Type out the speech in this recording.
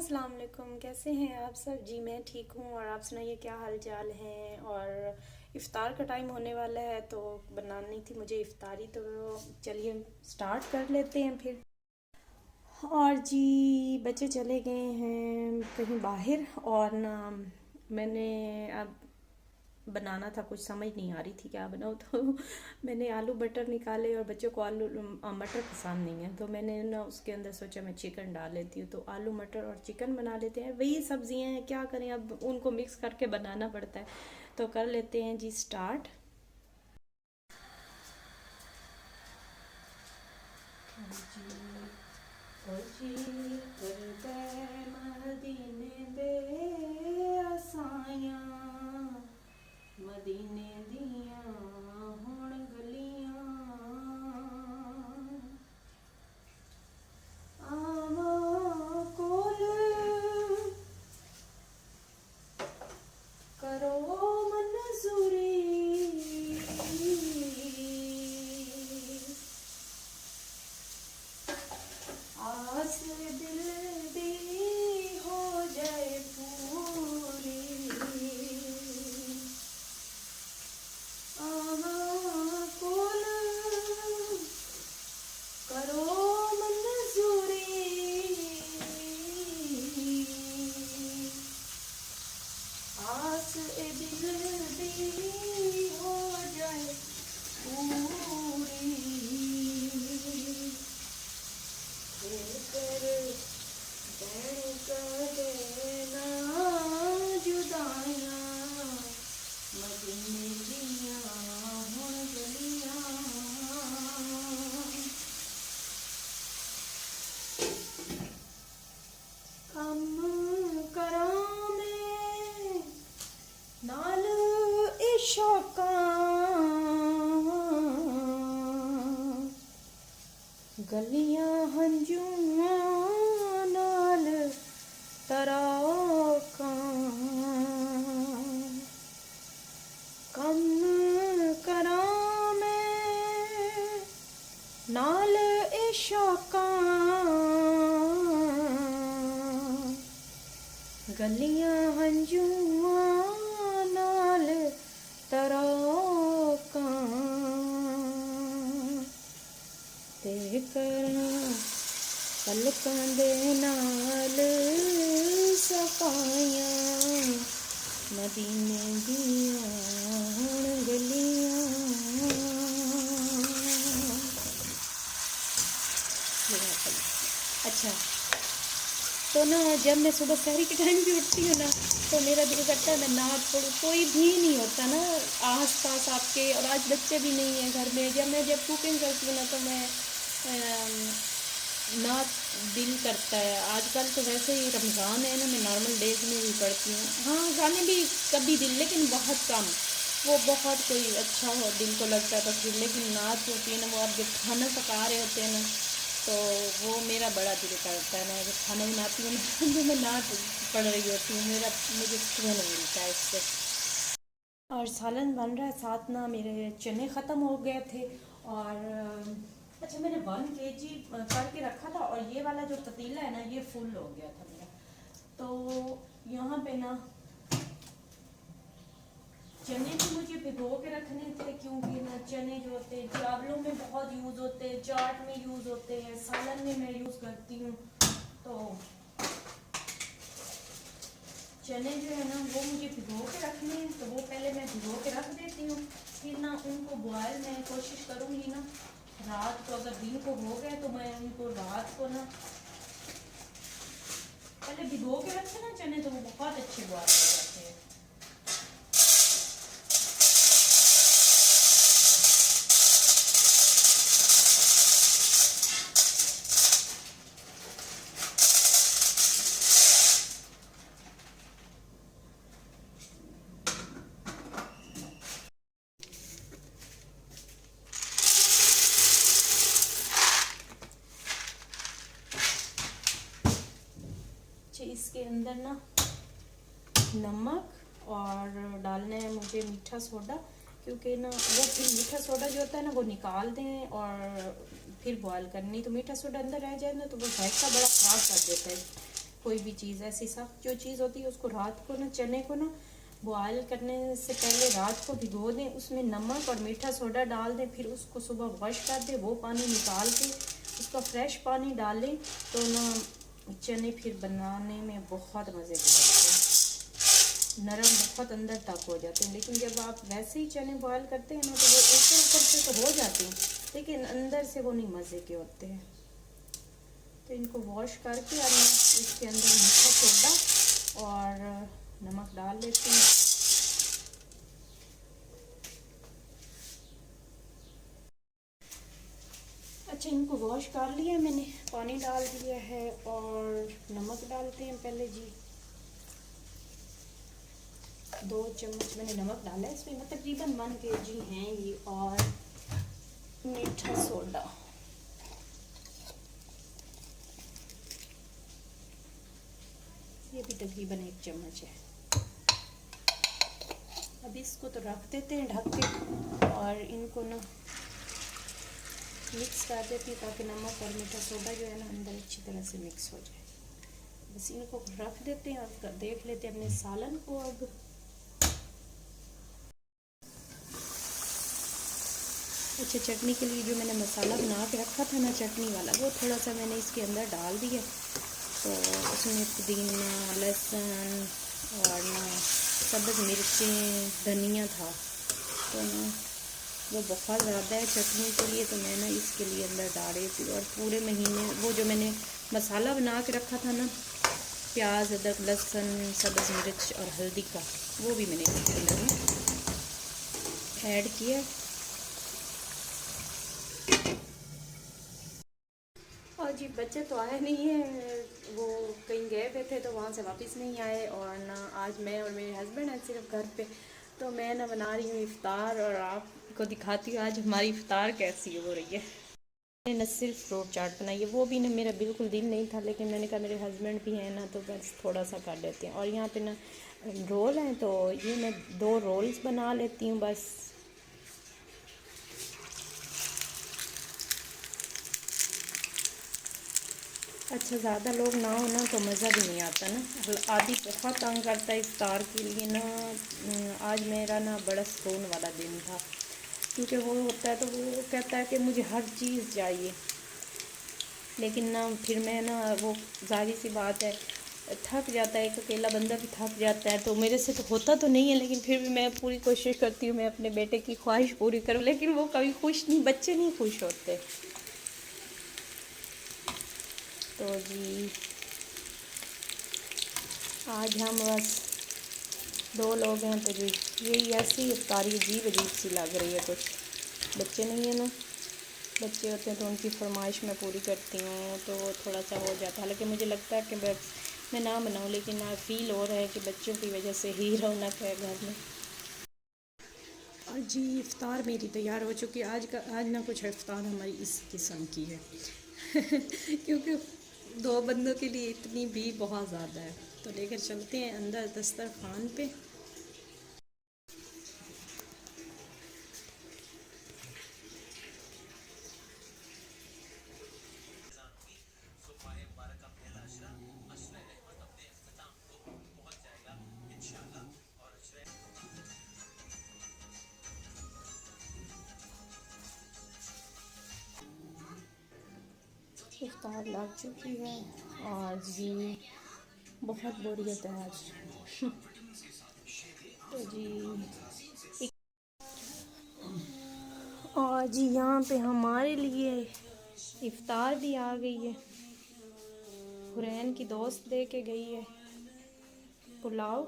अस्सलाम वालेकुम। कैसे हैं आप सब? जी मैं ठीक हूँ। और आप सुनाइए, क्या हाल चाल हैं? और इफ़्तार का टाइम होने वाला है तो बनानी थी मुझे इफ़्तारी, तो चलिए स्टार्ट कर लेते हैं फिर। और जी बच्चे चले गए हैं कहीं बाहर, और ना मैंने अब बनाना था, कुछ समझ नहीं आ रही थी क्या बनाऊँ तो मैंने आलू बटर निकाले, और बच्चों को आलू मटर पसंद नहीं है, तो मैंने ना उसके अंदर सोचा मैं चिकन डाल लेती हूँ। तो आलू मटर और चिकन बना लेते हैं, वही सब्जियां हैं, क्या करें, अब उनको मिक्स करके बनाना पड़ता है। तो कर लेते हैं जी स्टार्ट। मदीने दे असाइयां, मदीने दियां हुण गलियां, आवां कोल करो मंजूरी, आस दिल दी हो जाए पूरी, आवां कोल करो मंजूरी, आस ए दिल दी हो जाए पूरी, कर बैन कर देना जुदाइयां, मदीने दियां हुण गलियां, कम करां मैं नाल इशकां, गलियां हंजुआं नाल तराकां, कम करां मैं नाल इशकां, गलियां हंजुआं नाल तराकां, ते करां पलकां दे नाल सफाइयां, मदीने दियां हुण गलियां। अच्छा, तो ना जब मैं सुबह सहरी के टाइम भी उठती हूँ ना, तो मेरा दिल करता है मैं नाच पढ़ूँ, कोई भी नहीं होता ना आस पास आपके, और आज बच्चे भी नहीं हैं घर में। जब कुकिंग करती हूँ ना तो मैं नाच दिल करता है। आजकल तो वैसे ही रमज़ान है ना, मैं नॉर्मल डेज में भी पढ़ती हूँ, हाँ गाने भी कभी दिल, लेकिन बहुत कम। वो बहुत कोई अच्छा हो दिल को लगता है तो फिर, लेकिन नाच होती है ना, वो आप जब खाना पका रहे होते हैं ना, तो वो मेरा बड़ा दिल करता है। मैं जब खाना बनाती हूँ ना तो मैं नाच पढ़ रही होती हूँ, मुझे सुकून मिलता है इससे। और सालन बन रहा है साथ ना, मेरे चने ख़त्म हो गए थे। और अच्छा, मैंने 1 kg करके रखा था, और ये वाला जो पतीला है ना ये फुल हो गया था मेरा। तो यहाँ पे ना चने भी मुझे भिगो के रखने थे, क्योंकि ना चने जो होते हैं चावलों में बहुत यूज़ होते हैं, चाट में यूज़ होते हैं, सालन में मैं यूज़ करती हूँ। तो चने जो है ना वो मुझे भिगो के रखने हैं, तो वो पहले मैं भिगो के रख देती हूँ। फिर ना उनको बॉयल मैं कोशिश करूँगी ना रात को, अगर दिन को हो गए तो मैं उनको रात को ना पहले भिगो के रखे ना चने, तो वो बहुत अच्छे बॉयल हो जाते हैं। इसके अंदर ना नमक और डालना है मुझे मीठा सोडा, क्योंकि ना वो फिर मीठा सोडा जो होता है ना वो निकाल दें और फिर बॉयल करनी, तो मीठा सोडा अंदर रह जाए ना तो वो जायका बड़ा ख़राब कर देता है। कोई भी चीज़ ऐसी सख्त जो चीज़ होती है उसको रात को ना, चने को ना बॉयल करने से पहले रात को भिगो दें, उसमें नमक और मीठा सोडा डाल दें, फिर उसको सुबह वॉश कर दें, वो पानी निकाल के उसका फ्रेश पानी डालें तो ना चने फिर बनाने में बहुत मज़े के लगते हैं, नरम बहुत अंदर तक हो जाते हैं। लेकिन जब आप वैसे ही चने बॉयल करते हैं ना तो वो ऊपर ऊपर से तो हो जाते हैं लेकिन अंदर से वो नहीं मज़े के होते हैं। तो इनको वॉश करके और मैं इसके अंदर मीठा सोडा और नमक डाल लेती हूँ। अच्छा, इनको वॉश कर लिया मैंने, पानी डाल दिया है और नमक डालते हैं पहले जी। 2 चम्मच मैंने नमक डाला है इसमें, मतलब तकरीबन 1 kg हैं ये। और मीठा सोडा, ये भी तकरीबन 1 चम्मच है। अब इसको तो रख देते हैं ढक के और इनको ना मिक्स कर देती हूँ ताकि नमक और मीठा सोडा जो है ना अंदर अच्छी तरह से मिक्स हो जाए। बस इनको रख देते हैं और देख लेते हैं अपने सालन को। अब अच्छा, चटनी के लिए जो मैंने मसाला बना के रखा था ना चटनी वाला, वो थोड़ा सा मैंने इसके अंदर डाल दिया। तो उसमें पुदीना, लहसुन और ना सब्ज़ मिर्चें, धनिया था, तो ना वो बहुत ज़्यादा है चटनी के लिए, तो मैं ना इसके लिए अंदर डाल रही थी। और पूरे महीने वो जो मैंने मसाला बना के रखा था ना, प्याज, अदरक, लहसुन, सब्ज़ मिर्च और हल्दी का, वो भी मैंने इसके अंदर ऐड किया। और जी बच्चे तो आए नहीं है, वो कहीं गए हुए थे तो वहाँ से वापस नहीं आए। और ना आज मैं और मेरे हस्बैंड हैं सिर्फ घर पे, तो मैं ना बना रही हूँ इफ़्तार और आपको दिखाती हूँ आज हमारी इफ़्तार कैसी हो रही है। मैंने न सिर्फ फ्रूट चाट बनाई है, वो भी ना मेरा बिल्कुल दिल नहीं था, लेकिन मैंने कहा मेरे हस्बैंड भी हैं ना तो बस थोड़ा सा कर लेते हैं। और यहाँ पे ना रोल हैं तो ये मैं 2 रोल्स बना लेती हूँ बस। अच्छा, ज़्यादा लोग ना हो ना तो मज़ा भी नहीं आता ना, आदि बहुत तंग करता है इफ्तार के लिए ना। आज मेरा ना बड़ा सुकून वाला दिन था, क्योंकि वो होता है तो वो कहता है कि मुझे हर चीज़ चाहिए, लेकिन ना फिर मैं ना, वो ज़ाहिर सी बात है थक जाता है, एक अकेला बंदा भी थक जाता है, तो मेरे से तो होता तो नहीं है, लेकिन फिर भी मैं पूरी कोशिश करती हूँ मैं अपने बेटे की ख्वाहिश पूरी करूँ, लेकिन वो कभी खुश नहीं, बच्चे नहीं खुश होते। तो जी आज हम बस 2 लोग हैं, तो जी यही ऐसी इफ्तारी अजीब सी लग रही है कुछ। बच्चे नहीं है ना, बच्चे होते हैं तो उनकी फरमाइश मैं पूरी करती हूँ तो वो थोड़ा सा हो जाता है। हालांकि मुझे लगता है कि बस मैं ना बनाऊँ, लेकिन ना फील हो रहा है कि बच्चों की वजह से ही रौनक है घर में। और जी इफ़्तार मेरी तैयार हो चुकी है। आज ना कुछ इफ़्तार हमारी इस किस्म की है क्योंकि 2 बंदों के लिए इतनी भी बहुत ज़्यादा है। तो लेकर चलते हैं अंदर दस्तरखान पे। इफ्तार लग चुकी है और जी बहुत बोरियत है आज तो जी और जी यहाँ पे हमारे लिए इफ्तार भी आ गई है। हुरैन की दोस्त दे के गई है पुलाव